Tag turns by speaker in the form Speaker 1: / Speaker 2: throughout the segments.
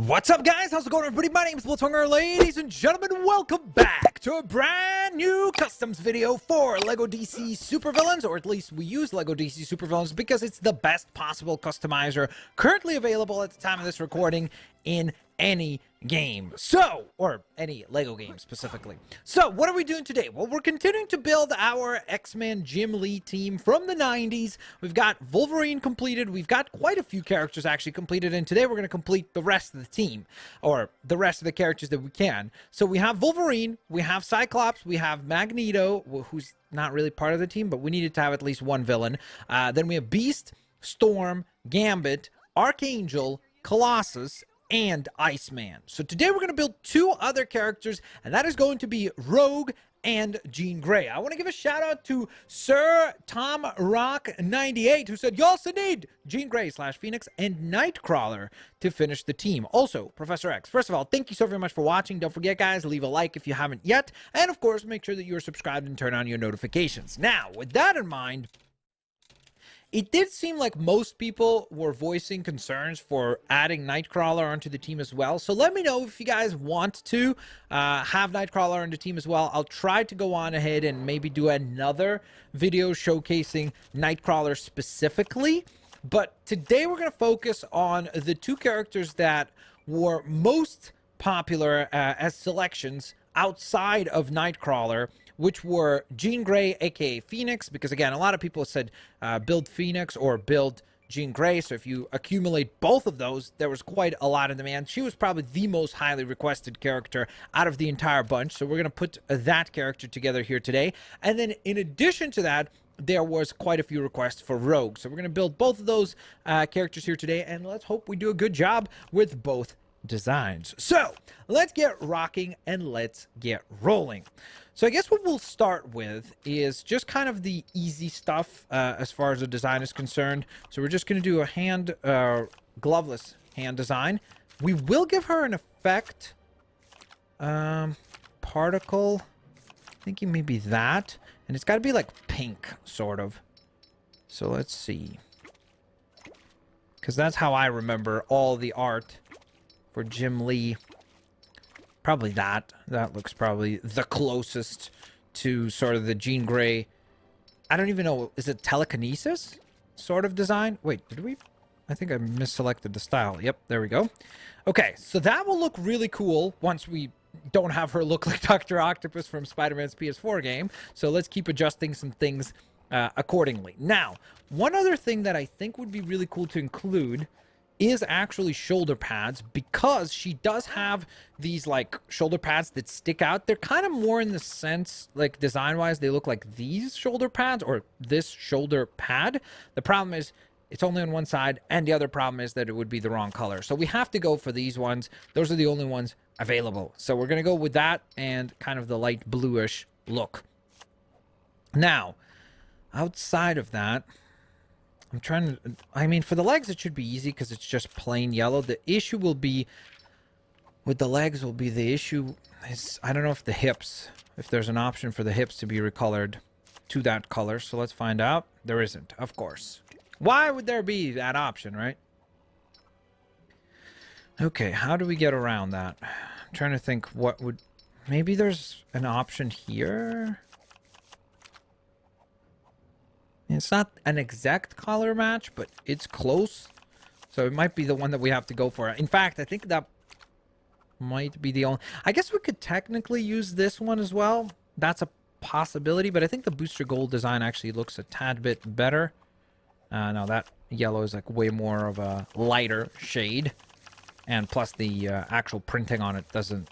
Speaker 1: What's up, guys? How's it going, everybody? My name is Blitzhunger. Ladies and gentlemen, welcome back to a brand new customs video for LEGO DC Supervillains, or at least we use LEGO DC Supervillains because it's the best possible customizer currently available at the time of this recording in any game. So, or any LEGO game specifically. So, what are we doing today? Well, we're continuing to build our X-Men Jim Lee team from the 90s. We've got Wolverine completed. We've got quite a few characters actually completed, and today we're going to complete the rest of the team, or the rest of the characters that we can. So, we have Wolverine, we have Cyclops, we have Magneto, who's not really part of the team, but we needed to have at least one villain. Then we have Beast, Storm, Gambit, Archangel, Colossus, and Iceman. So today we're going to build two other characters, and that is going to be Rogue and Jean Grey. I want to give a shout out to Sir Tom Rock 98, who said you also need Jean Grey / Pheonix and Nightcrawler to finish the team. Also, Professor X, first of all, thank you so very much for watching. Don't forget, guys, leave a like if you haven't yet, and of course make sure that you're subscribed and turn on your notifications. Now, with that in mind, it did seem like most people were voicing concerns for adding Nightcrawler onto the team as well. So let me know if you guys want to have Nightcrawler on the team as well. I'll try to go on ahead and maybe do another video showcasing Nightcrawler specifically. But today we're going to focus on the two characters that were most popular as selections outside of Nightcrawler, which were Jean Grey, aka Pheonix, because again, a lot of people said build Pheonix or build Jean Grey. So if you accumulate both of those, there was quite a lot of demand. She was probably the most highly requested character out of the entire bunch. So we're going to put that character together here today. And then in addition to that, there was quite a few requests for Rogue. So we're going to build both of those characters here today. And let's hope we do a good job with both designs. So let's get rocking and let's get rolling. So I guess what we'll start with is just kind of the easy stuff as far as the design is concerned. So we're just going to do a gloveless hand design. We will give her an effect particle, thinking maybe that, and it's got to be like pink sort of. So let's see, because that's how I remember all the art for Jim Lee. Probably that. That looks probably the closest to sort of the Jean Grey. I don't even know. Is it telekinesis sort of design? Wait, did we? I think I misselected the style. Yep, there we go. Okay, so that will look really cool once we don't have her look like Dr. Octopus from Spider-Man's PS4 game. So let's keep adjusting some things accordingly. Now, one other thing that I think would be really cool to include is actually shoulder pads, because she does have these like shoulder pads that stick out. They're kind of more in the sense, like design wise, they look like these shoulder pads or this shoulder pad. The problem is it's only on one side, and the other problem is that it would be the wrong color. So we have to go for these ones. Those are the only ones available. So we're going to go with that and kind of the light bluish look. Now, outside of that, I'm trying to, I mean, for the legs, it should be easy because it's just plain yellow. The issue will be, with the legs will be, the issue is, I don't know if the hips, if there's an option for the hips to be recolored to that color. So let's find out. There isn't, of course. Why would there be that option, right? Okay, how do we get around that? I'm trying to think what would, maybe there's an option here. It's not an exact color match, but it's close. So it might be the one that we have to go for. In fact, I think that might be the only... I guess we could technically use this one as well. That's a possibility, but I think the Booster Gold design actually looks a tad bit better. No, that yellow is like way more of a lighter shade. And plus the actual printing on it doesn't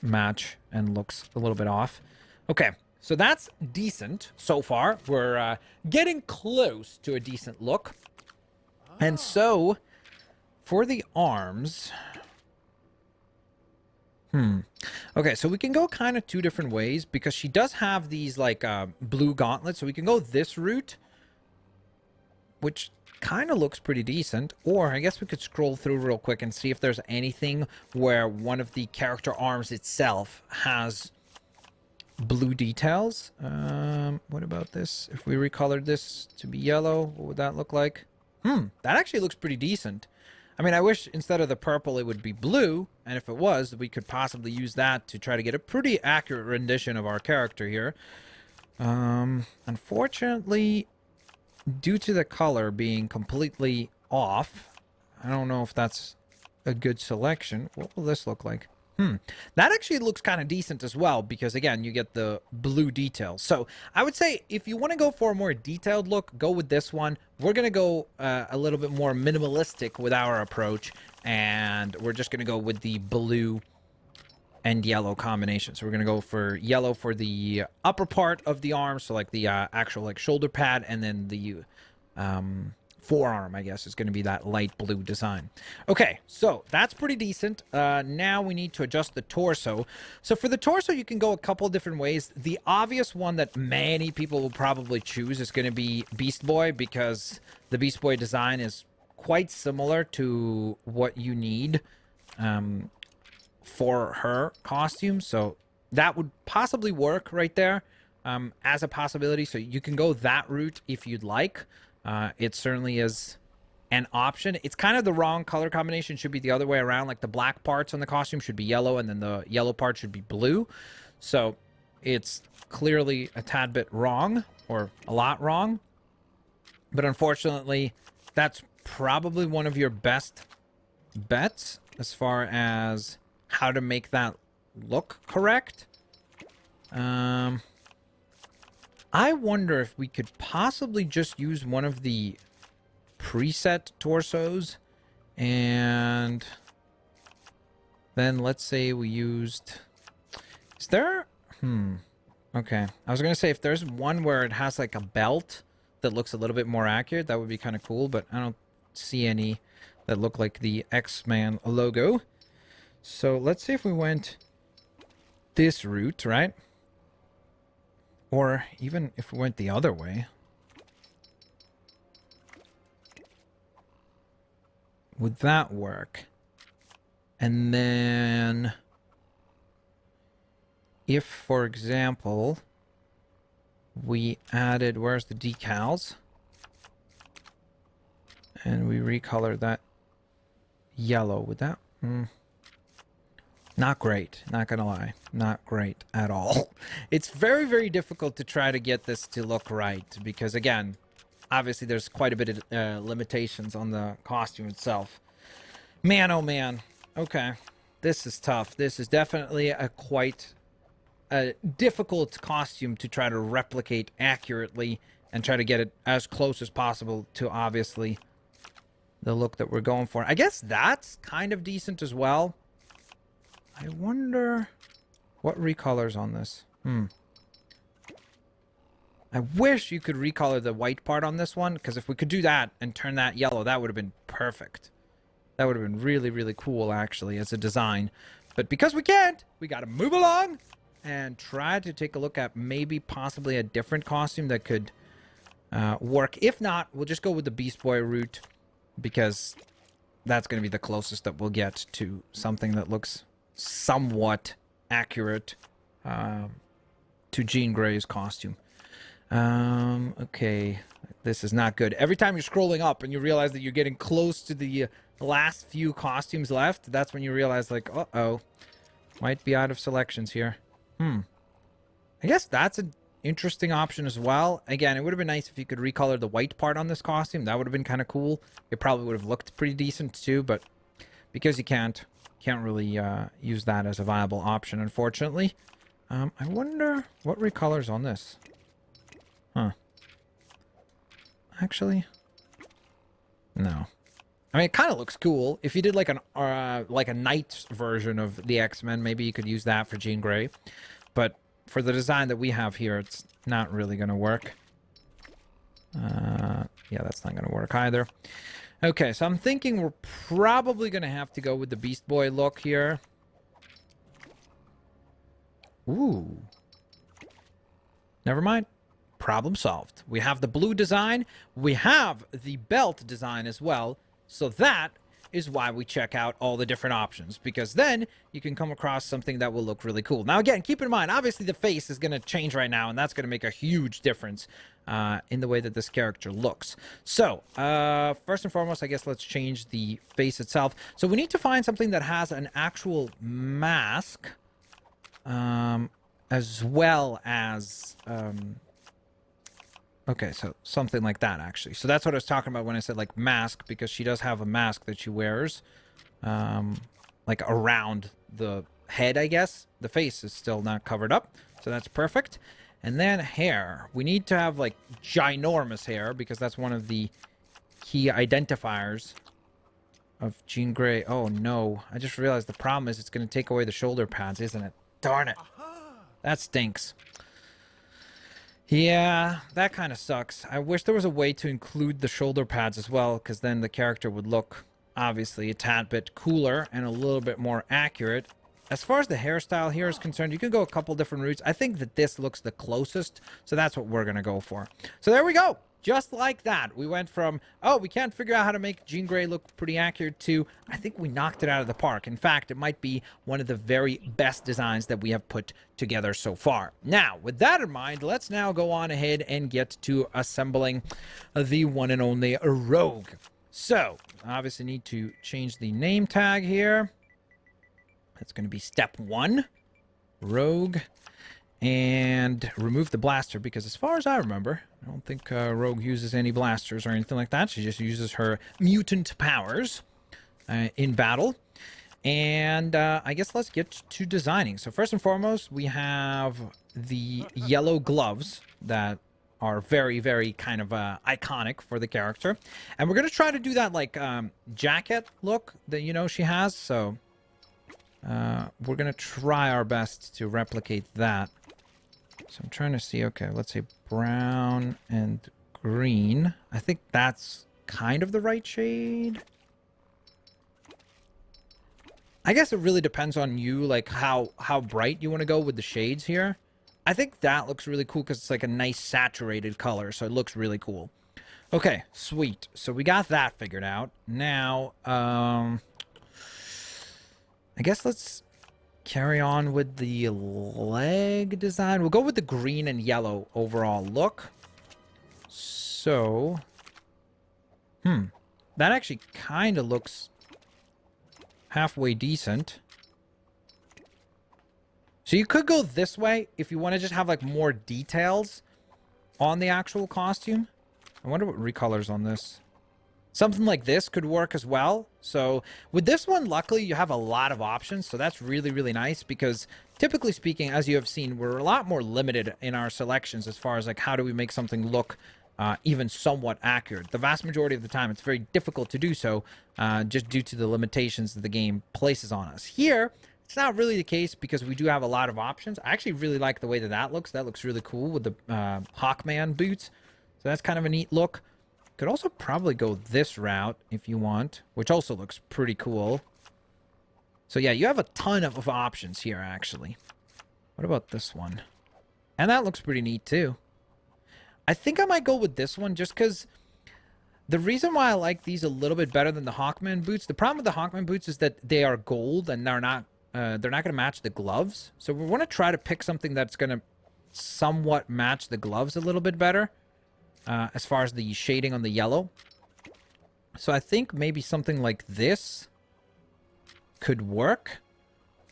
Speaker 1: match and looks a little bit off. Okay. So that's decent so far. We're getting close to a decent look. And so, for the arms... Okay, so we can go kind of two different ways, because she does have these, like, blue gauntlets. So we can go this route, which kind of looks pretty decent. Or I guess we could scroll through real quick and see if there's anything where one of the character arms itself has blue details. What about this? If we recolored this to be yellow, what would that look like? That actually looks pretty decent. I mean, I wish instead of the purple it would be blue, and if it was, we could possibly use that to try to get a pretty accurate rendition of our character here. Unfortunately, due to the color being completely off, I don't know if that's a good selection. What will this look like? That actually looks kind of decent as well, because again, you get the blue details. So I would say if you want to go for a more detailed look, go with this one. We're going to go a little bit more minimalistic with our approach, and we're just going to go with the blue and yellow combination. So we're going to go for yellow for the upper part of the arm, so like the actual like shoulder pad, and then the forearm, I guess, is going to be that light blue design. Okay, so that's pretty decent. Now we need to adjust the torso. So for the torso, you can go a couple different ways. The obvious one that many people will probably choose is going to be Beast Boy, because the Beast Boy design is quite similar to what you need for her costume. So that would possibly work right there as a possibility. So you can go that route if you'd like. It certainly is an option. It's kind of the wrong color combination. Should be the other way around. Like the black parts on the costume should be yellow, and then the yellow part should be blue. So it's clearly a tad bit wrong, or a lot wrong. But unfortunately, that's probably one of your best bets as far as how to make that look correct. I wonder if we could possibly just use one of the preset torsos, and then let's say we used... Is there... Okay. I was going to say, if there's one where it has like a belt that looks a little bit more accurate, that would be kind of cool, but I don't see any that look like the X-Man logo. So let's see if we went this route, right? Or even if we went the other way. Would that work? And then if, for example, we added, where's the decals? And we recolor that yellow, would that... Not great, not gonna lie. Not great at all. It's very, very difficult to try to get this to look right, because again, obviously there's quite a bit of limitations on the costume itself. Man, oh man. Okay. This is tough. This is definitely a quite difficult costume to try to replicate accurately and try to get it as close as possible to, obviously, the look that we're going for. I guess that's kind of decent as well. I wonder what recolors on this. I wish you could recolor the white part on this one, because if we could do that and turn that yellow, that would have been perfect. That would have been really, really cool, actually, as a design. But because we can't, we got to move along and try to take a look at maybe possibly a different costume that could work. If not, we'll just go with the Beast Boy route, because that's going to be the closest that we'll get to something that looks somewhat accurate to Jean Grey's costume. Okay, this is not good. Every time you're scrolling up and you realize that you're getting close to the last few costumes left, that's when you realize, like, uh-oh, might be out of selections here. I guess that's an interesting option as well. Again, it would have been nice if you could recolor the white part on this costume. That would have been kind of cool. It probably would have looked pretty decent too, but because you can't really use that as a viable option, unfortunately. I wonder what recolors on this. Actually, no. I mean, it kind of looks cool. If you did like a night version of the X-Men, maybe you could use that for Jean Grey. But for the design that we have here, it's not really going to work. Yeah, that's not going to work either. Okay, so I'm thinking we're probably going to have to go with the Beast Boy look here. Ooh. Never mind. Problem solved. We have the blue design. We have the belt design as well. So that is why we check out all the different options, because then you can come across something that will look really cool. Now, again, keep in mind, obviously the face is going to change right now, and that's going to make a huge difference in the way that this character looks. So, first and foremost, I guess let's change the face itself. So we need to find something that has an actual mask, as well as... okay, so something like that, actually. So that's what I was talking about when I said, like, mask, because she does have a mask that she wears, like, around the head, I guess. The face is still not covered up, so that's perfect. And then hair. We need to have, like, ginormous hair, because that's one of the key identifiers of Jean Grey. Oh, no. I just realized the problem is it's going to take away the shoulder pads, isn't it? Darn it. That stinks. Yeah, that kind of sucks. I wish there was a way to include the shoulder pads as well, because then the character would look, obviously, a tad bit cooler and a little bit more accurate. As far as the hairstyle here is concerned, you can go a couple different routes. I think that this looks the closest, so that's what we're going to go for. So there we go. Just like that, we went from, oh, we can't figure out how to make Jean Grey look pretty accurate, to, I think we knocked it out of the park. In fact, it might be one of the very best designs that we have put together so far. Now, with that in mind, let's now go on ahead and get to assembling the one and only Rogue. So, obviously need to change the name tag here. That's going to be step 1, Rogue. And remove the blaster, because as far as I remember, I don't think Rogue uses any blasters or anything like that. She just uses her mutant powers in battle. And I guess let's get to designing. So first and foremost, we have the yellow gloves that are very, very kind of iconic for the character. And we're going to try to do that, like, jacket look that, you know, she has. So we're going to try our best to replicate that. So I'm trying to see, okay, let's say brown and green. I think that's kind of the right shade. I guess it really depends on you, like how bright you want to go with the shades here. I think that looks really cool because it's like a nice saturated color, so it looks really cool. Okay, sweet. So we got that figured out. Now, I guess let's carry on with the leg design. We'll go with the green and yellow overall look. So, that actually kind of looks halfway decent. So you could go this way if you want to just have like more details on the actual costume. I wonder what recolors on this. Something like this could work as well. So with this one, luckily, you have a lot of options. So that's really, really nice because typically speaking, as you have seen, we're a lot more limited in our selections as far as like how do we make something look even somewhat accurate. The vast majority of the time, it's very difficult to do so just due to the limitations that the game places on us. Here, it's not really the case because we do have a lot of options. I actually really like the way that that looks. That looks really cool with the Hawkman boots. So that's kind of a neat look. Could also probably go this route if you want, which also looks pretty cool. So yeah, you have a ton of options here, actually. What about this one? And that looks pretty neat, too. I think I might go with this one just because the reason why I like these a little bit better than the Hawkman boots, the problem with the Hawkman boots is that they are gold and they're not going to match the gloves. So we want to try to pick something that's going to somewhat match the gloves a little bit better. As far as the shading on the yellow. So I think maybe something like this could work.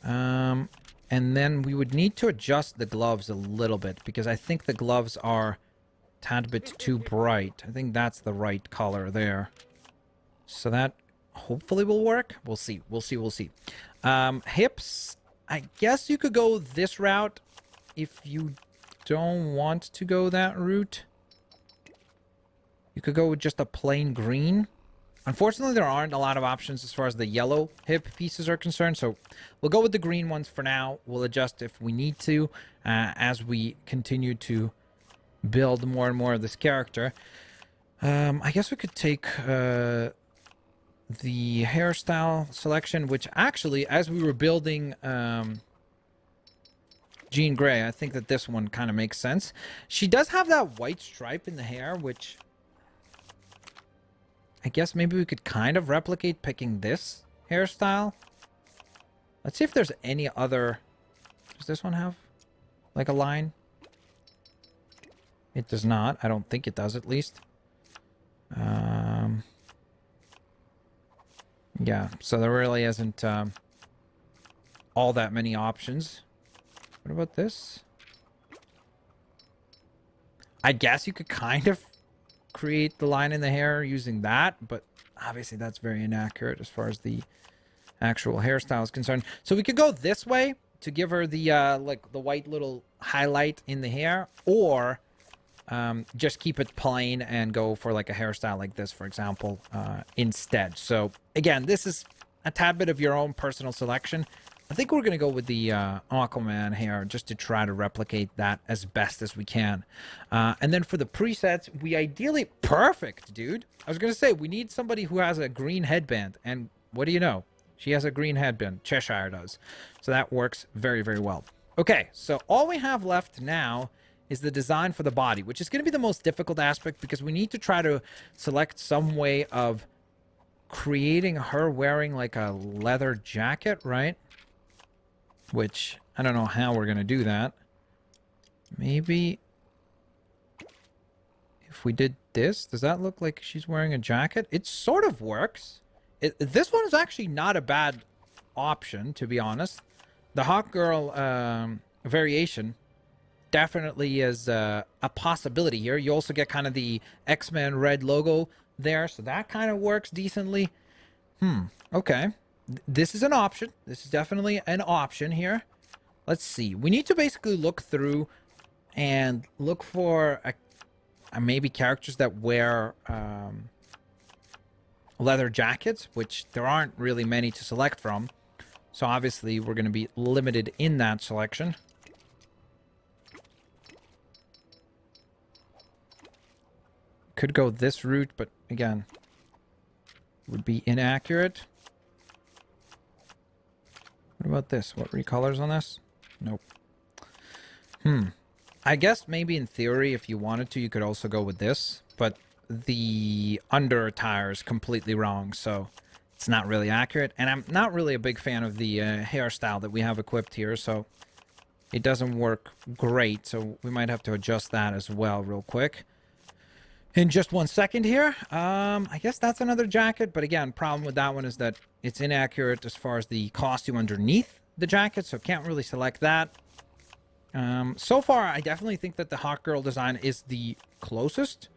Speaker 1: And then we would need to adjust the gloves a little bit because I think the gloves are a tad bit too bright. I think that's the right color there. So that hopefully will work. We'll see. We'll see. We'll see. Hips, I guess you could go this route if you don't want to go that route. You could go with just a plain green. Unfortunately, there aren't a lot of options as far as the yellow hip pieces are concerned, so we'll go with the green ones for now. We'll adjust if we need to as we continue to build more and more of this character. I guess we could take the hairstyle selection, which actually, as we were building Jean Grey, I think that this one kind of makes sense. She does have that white stripe in the hair, which I guess maybe we could kind of replicate picking this hairstyle. Let's see if there's any other... Does this one have, like, a line? It does not. I don't think it does, at least. Yeah, so there really isn't all that many options. What about this? I guess you could kind of create the line in the hair using that, but obviously that's very inaccurate as far as the actual hairstyle is concerned. So we could go this way to give her the like the white little highlight in the hair, or just keep it plain and go for like a hairstyle like this, for example, instead. So again, this is a tad bit of your own personal selection. I think we're going to go with the Aquaman hair just to try to replicate that as best as we can. And then for the presets, we ideally... Perfect, dude. I was going to say, we need somebody who has a green headband. And what do you know? She has a green headband. Cheshire does. So that works very, very well. Okay, so all we have left now is the design for the body, which is going to be the most difficult aspect because we need to try to select some way of creating her wearing like a leather jacket, right? Which, I don't know how we're going to do that. Maybe if we did this, does that look like she's wearing a jacket? It sort of works. This one is actually not a bad option, to be honest. The Hawk Girl variation definitely is a possibility here. You also get kind of the X-Men red logo there, so that kind of works decently. Okay. This is an option. This is definitely an option here. Let's see. We need to basically look through and look for maybe characters that wear leather jackets, which there aren't really many to select from. So obviously we're going to be limited in that selection. Could go this route, but again, would be inaccurate. What about this? What recolors on this? Nope. I guess maybe in theory, if you wanted to, you could also go with this, but the under attire is completely wrong, so it's not really accurate. And I'm not really a big fan of the hairstyle that we have equipped here, so it doesn't work great. So we might have to adjust that as well real quick. In just 1 second here. I guess that's another jacket, but again, problem with that one is that it's inaccurate as far as the costume underneath the jacket, so can't really select that. So far, I definitely think that the Hawk Girl design is the closest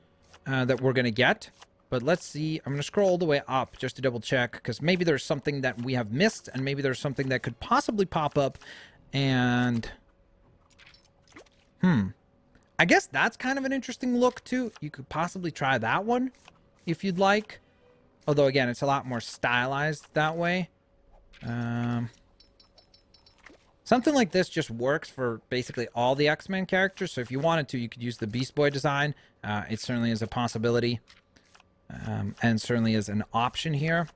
Speaker 1: that we're going to get. But let's see. I'm going to scroll all the way up just to double check, because maybe there's something that we have missed, and maybe there's something that could possibly pop up. And... I guess that's kind of an interesting look, too. You could possibly try that one, if you'd like. Although, again, it's a lot more stylized that way. Something like this just works for basically all the X-Men characters. So if you wanted to, you could use the Beast Boy design. It certainly is a possibility. And certainly is an option here.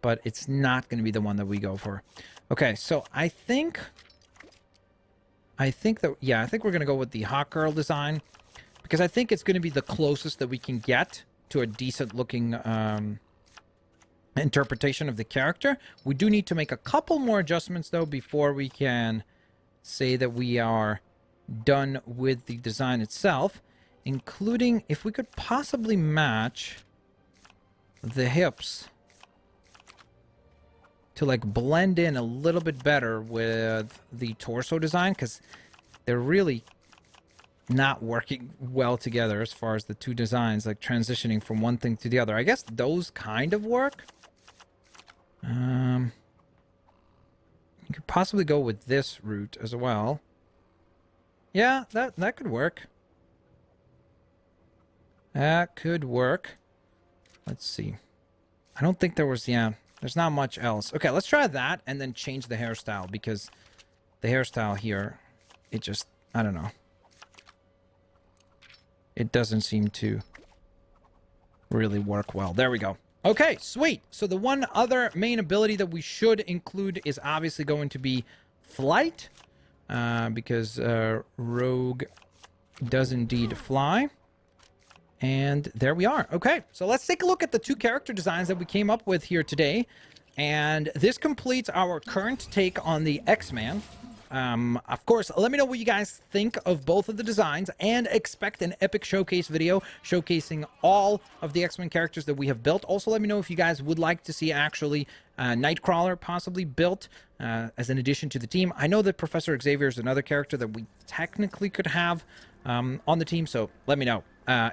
Speaker 1: But it's not going to be the one that we go for. Okay, so I think that, yeah, I think we're going to go with the Hawk Girl design, because I think it's going to be the closest that we can get to a decent looking interpretation of the character. We do need to make a couple more adjustments, though, before we can say that we are done with the design itself, including if we could possibly match the hips to like blend in a little bit better with the torso design, because they're really not working well together as far as the two designs, like transitioning from one thing to the other. I guess those kind of work. You could possibly go with this route as well. Yeah, that could work. That could work. Let's see. I don't think there was, yeah, there's not much else. Okay, let's try that and then change the hairstyle, because the hairstyle here, it just, I don't know. It doesn't seem to really work well. There we go. Okay, sweet. So the one other main ability that we should include is obviously going to be flight, because Rogue does indeed fly. And there we are. Okay, so let's take a look at the 2 character designs that we came up with here today. And this completes our current take on the X-Man. Of course, let me know what you guys think of both of the designs, and expect an epic showcase video showcasing all of the X-Men characters that we have built. Also, let me know if you guys would like to see actually Nightcrawler possibly built as an addition to the team. I know that Professor Xavier is another character that we technically could have on the team, so let me know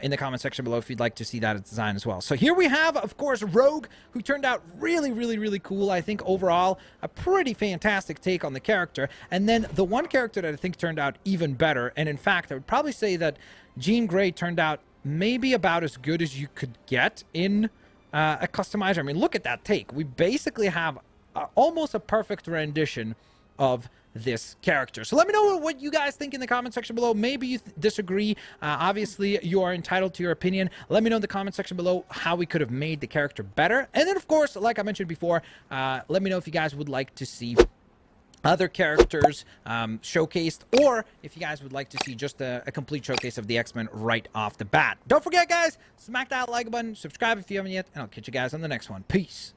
Speaker 1: in the comment section below if you'd like to see that design as well. So here we have, of course, Rogue, who turned out really cool. I think overall a pretty fantastic take on the character. And then the one character that I think turned out even better, and in fact I would probably say that Jean Grey turned out maybe about as good as you could get in a customizer. I mean, look at that take. We basically have almost a perfect rendition of this character. So let me know what you guys think in the comment section below. Maybe you disagree. Obviously, you are entitled to your opinion. Let me know in the comment section below how we could have made the character better. And then, of course, like I mentioned before, let me know if you guys would like to see other characters showcased, or if you guys would like to see just a complete showcase of the X-Men right off the bat. Don't forget, guys, smack that like button, subscribe if you haven't yet, and I'll catch you guys on the next one. Peace.